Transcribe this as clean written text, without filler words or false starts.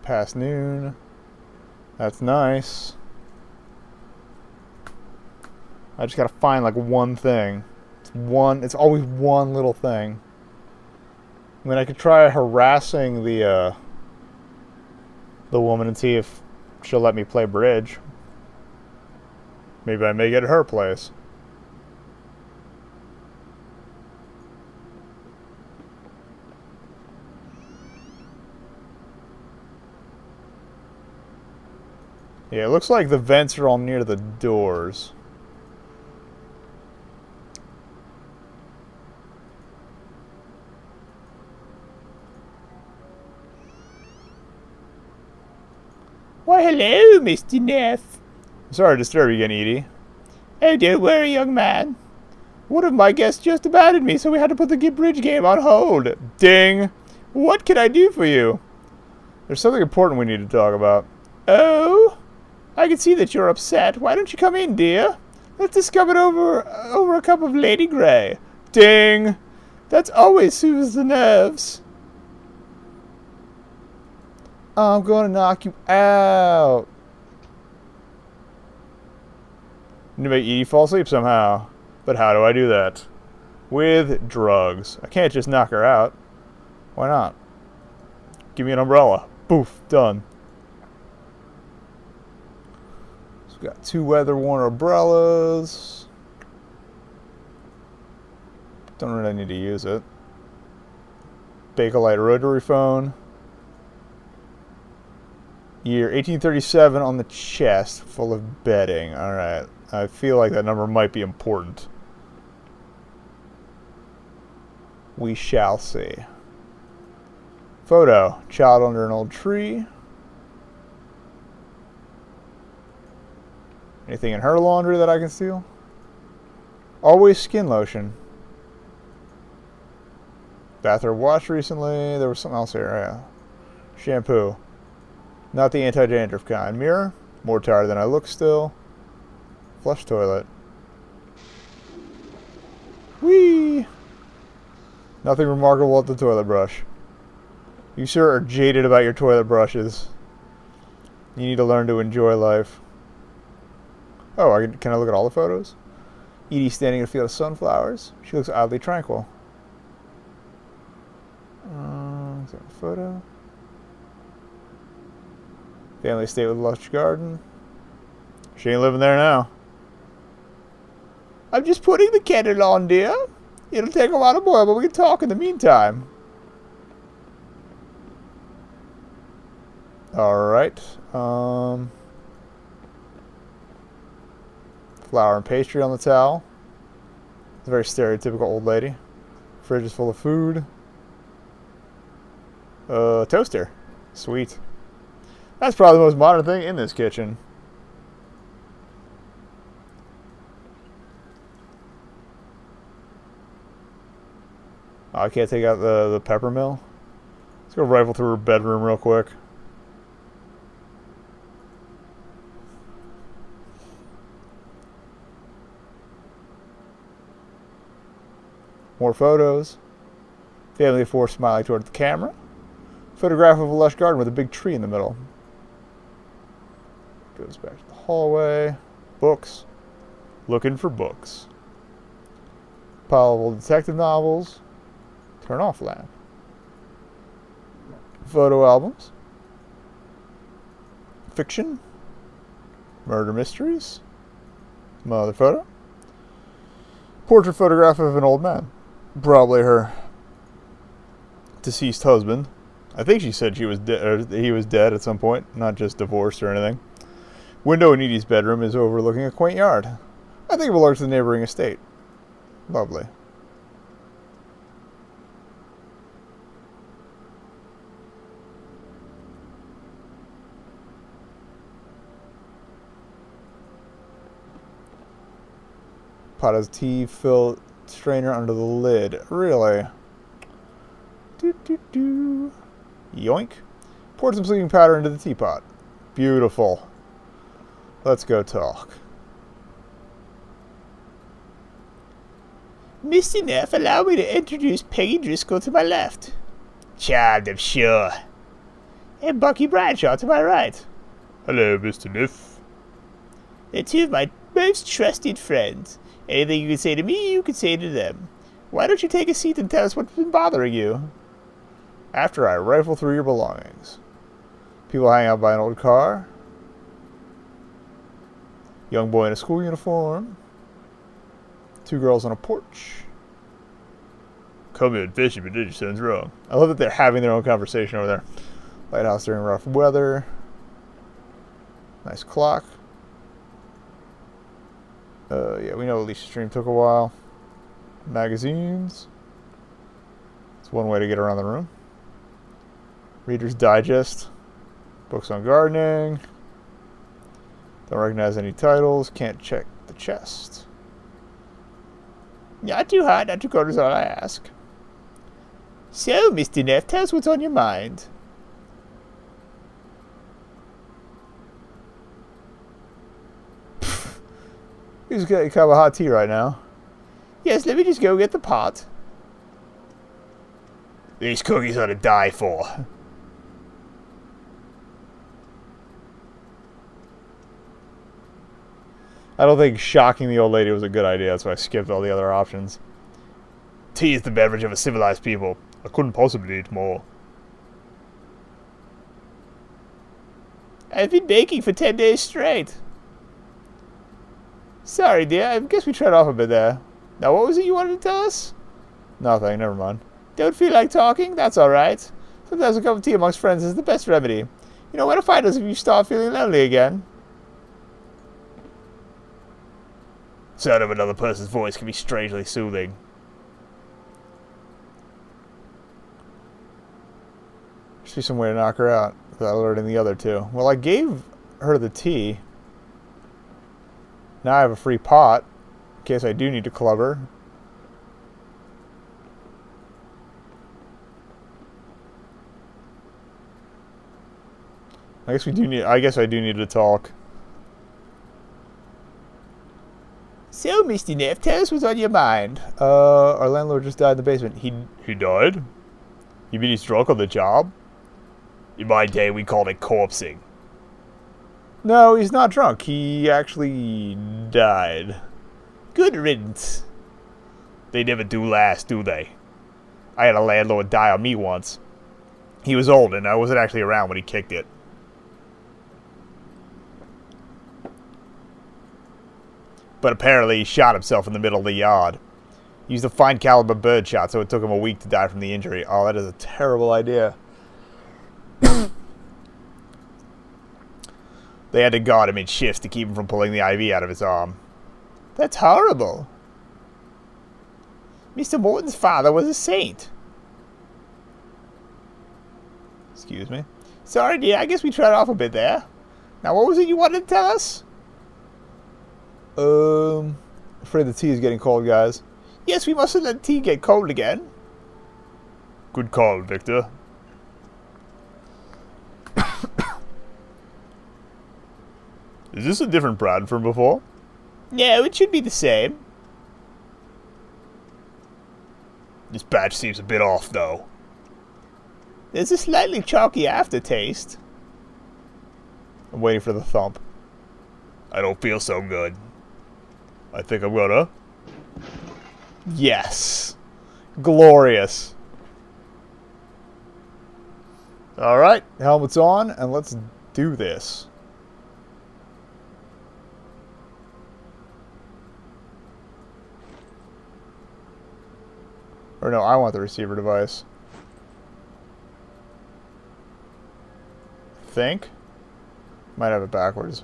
past noon. That's nice. I just gotta find like one thing. It's always one little thing. I mean, I could try harassing the woman and see if she'll let me play bridge. Maybe I may get at her place. Yeah, it looks like the vents are all near the doors. Why, hello, Mr. Neff. Sorry to disturb you again, Edie. Oh, don't worry, young man. One of my guests just abandoned me, so we had to put the bridge game on hold. Ding! What can I do for you? There's something important we need to talk about. Oh? I can see that you're upset. Why don't you come in, dear? Let's discuss it over a cup of Lady Grey. Ding! That's always soothes the nerves. I'm gonna knock you out. Need to make Edie fall asleep somehow. But how do I do that? With drugs. I can't just knock her out. Why not? Give me an umbrella. Boof. Done. So we got 2 weather-worn umbrellas. Don't really need to use it. Bakelite rotary phone. Year 1837 on the chest, full of bedding. Alright. I feel like that number might be important. We shall see. Photo. Child under an old tree. Anything in her laundry that I can steal? Always skin lotion. Bathrobe wash recently. There was something else here. Yeah. Shampoo. Not the anti-dandruff kind. Mirror. More tired than I look still. Flush toilet. Whee! Nothing remarkable at the toilet brush. You, sir, are jaded about your toilet brushes. You need to learn to enjoy life. Oh, can I look at all the photos? Edie standing in a field of sunflowers. She looks oddly tranquil. Is that a photo? Family estate with lush garden. She ain't living there now. I'm just putting the kettle on, dear. It'll take a lot of boil, but we can talk in the meantime. Alright. Flour and pastry on the towel. It's a very stereotypical old lady. Fridge is full of food. Toaster. Sweet. That's probably the most modern thing in this kitchen. Oh, I can't take out the pepper mill. Let's go rifle through her bedroom real quick. More photos. Family of 4 smiling toward the camera. Photograph of a lush garden with a big tree in the middle. Goes back to the hallway. Books. Looking for books. Pile of old detective novels. Turn off lamp. Photo albums. Fiction. Murder mysteries. Another photo. Portrait photograph of an old man. Probably her deceased husband. I think she said he was dead at some point, not just divorced or anything. Window in Edie's bedroom is overlooking a quaint yard. I think it belongs to the neighboring estate. Lovely. Pot has tea filled strainer under the lid. Really? Do. Yoink. Poured some sleeping powder into the teapot. Beautiful. Let's go talk. Mr. Neff, allow me to introduce Peggy Driscoll to my left. Child, I'm sure. And Bucky Bradshaw to my right. Hello, Mr. Niff. They're two of my most trusted friends. Anything you can say to me, you can say to them. Why don't you take a seat and tell us what's been bothering you? After I rifle through your belongings. People hang out by an old car. Young boy in a school uniform. Two girls on a porch. Come in fishing, but did you? Something's wrong. I love that they're having their own conversation over there. Lighthouse during rough weather. Nice clock. Yeah, we know Alicia's stream took a while. Magazines. It's one way to get around the room. Reader's Digest. Books on gardening. Don't recognize any titles. Can't check the chest. Not too hot, not too cold is all I ask. So, Mr. Neff, tell us what's on your mind. He's got a cup of hot tea right now. Yes, let me just go get the pot. These cookies are to die for. I don't think shocking the old lady was a good idea. That's why I skipped all the other options. Tea is the beverage of a civilized people. I couldn't possibly eat more. I've been baking for 10 days straight. Sorry, dear. I guess we tried off a bit there. Now, what was it you wanted to tell us? Nothing. Never mind. Don't feel like talking? That's all right. Sometimes a cup of tea amongst friends is the best remedy. You know where to find us if you start feeling lonely again. Sound of another person's voice can be strangely soothing. Should be some way to knock her out without alerting the other two. Well, I gave her the tea. Now I have a free pot in case I do need to club her. I guess I do need to talk. So, Mr. Neff, tell us what's on your mind. Our landlord just died in the basement. He died? You mean he's drunk on the job? In my day, we called it corpsing. No, he's not drunk. He actually died. Good riddance. They never do last, do they? I had a landlord die on me once. He was old, and I wasn't actually around when he kicked it. But apparently he shot himself in the middle of the yard. He used a fine caliber birdshot, so it took him a week to die from the injury. Oh, that is a terrible idea. They had to guard him in shifts to keep him from pulling the IV out of his arm. That's horrible. Mr. Morton's father was a saint. Excuse me? Sorry, dear. I guess we tried off a bit there. Now, what was it you wanted to tell us? Afraid the tea is getting cold, guys. Yes, we mustn't let tea get cold again. Good call, Victor. Is this a different brand from before? No, it should be the same. This batch seems a bit off, though. There's a slightly chalky aftertaste. I'm waiting for the thump. I don't feel so good. I think I'm gonna... Yes! Glorious! Alright, helmet's on, and let's do this. Or no, I want the receiver device. Think? Might have it backwards.